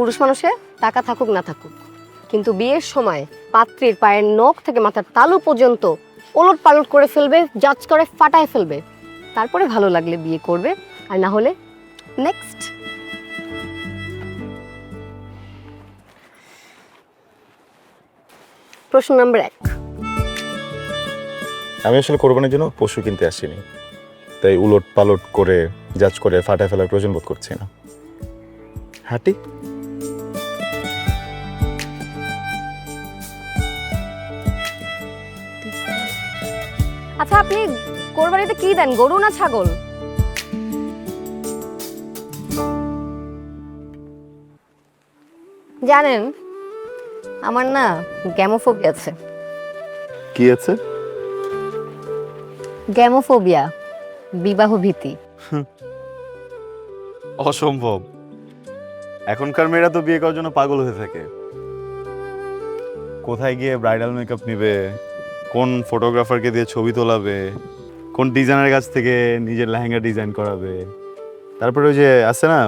পুরুষ মানুষের টাকা থাকুক না থাকুক, কিন্তু বিয়ের সময় পাত্রীর পায়ের নখ থেকে মাথার তালু পর্যন্ত ওলট পালট করে ফেলবে, জাজ করে ফাটায় ফেলবে। তারপরে ভালো লাগলে বিয়ে করবে, আর না হলে নেক্সট। প্রশ্ন নাম্বার 1। আমি আসলে কোরবানির জন্য পশু কিনতে আসিনি, তাই উলট পালট করে জাজ করে ফাটায় ফেলার প্রয়োজন বোধ করছি না। হাঁটি। আচ্ছা, আপনি কোরবানিতে কি দেন, গরু না ছাগল? জানেন, আমার না গ্যামোফোবিয়া আছে। কি আছে? গ্যামোফোবিয়া, বিবাহ ভীতি। অসম্ভব। এখনকার মেয়েরা তো বিয়ে করার জন্য পাগল হয়ে থাকে। কোথায় গিয়ে ব্রাইডাল মেকআপ নিবে, কোন ফটোগ্রাফারকে দিয়ে ছবি তোলাবে, কোন ডিজাইনার কাছ থেকে নিজের লেহেঙ্গা ডিজাইন করাবে, তারপরে ওই যে আছে না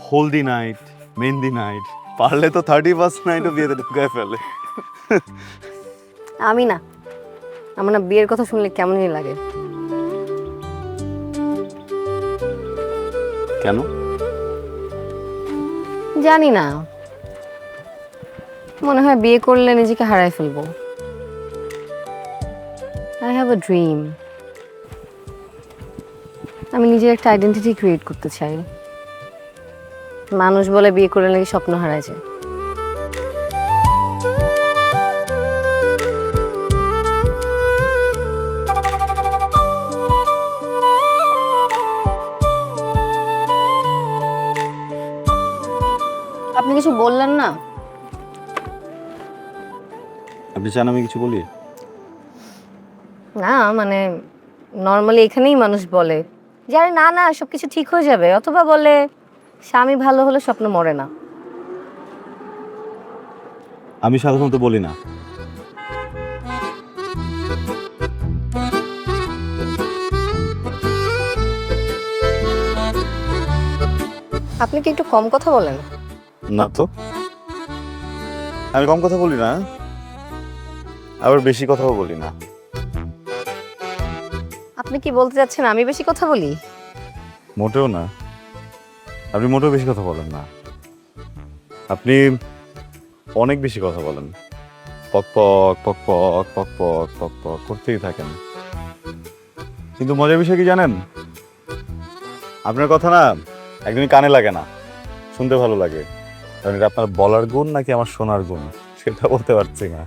হলদি নাইট, মেহেন্দি নাইট, পারলে তো 31st নাইটও বিয়েতে ঢুকায় ফেলে। আমি না, আমার না বিয়ের কথা শুনলে কেমনই লাগে। কেন? জানি না, মনে হয় বিয়ে করলে নিজেকে হারায় ফেলবো। I have a dream. আমি নিজের একটা আইডেন্টিটি ক্রিয়েট করতে চাই। মানুষ বলে বিয়ে করলে নাকি স্বপ্ন হারায় যায়। আপনি কিছু বললেন না? আপনি চান আমি কিছু বলি? না মানে নর্মালি এখানেই মানুষ বলে যে আরে না না সবকিছু ঠিক হয়ে যাবে, অথবা বলে স্বামী ভালো হলে স্বপ্ন মরে না। আমি সাধারণত বলি না। আপনি কি একটু কম কথা বলেন? না তো, আমি কম কথা বলি না, আবার বেশি কথাও বলি না। আপনি কি বলতে চাচ্ছেন আমি বেশি কথা বলি? মোটেও না, আপনি মোটেও বেশি কথা বলেন না। আপনি অনেক বেশি কথা বলেন, পক পক পক পক পক পক পক পক করতেই থাকেন। কিন্তু মজার বিষয় কি জানেন, আপনার কথা না একদমই কানে লাগে না, শুনতে ভালো লাগে। কারণ এটা আপনার বলার গুণ নাকি আমার শোনার গুণ সেটা বলতে পারছি না।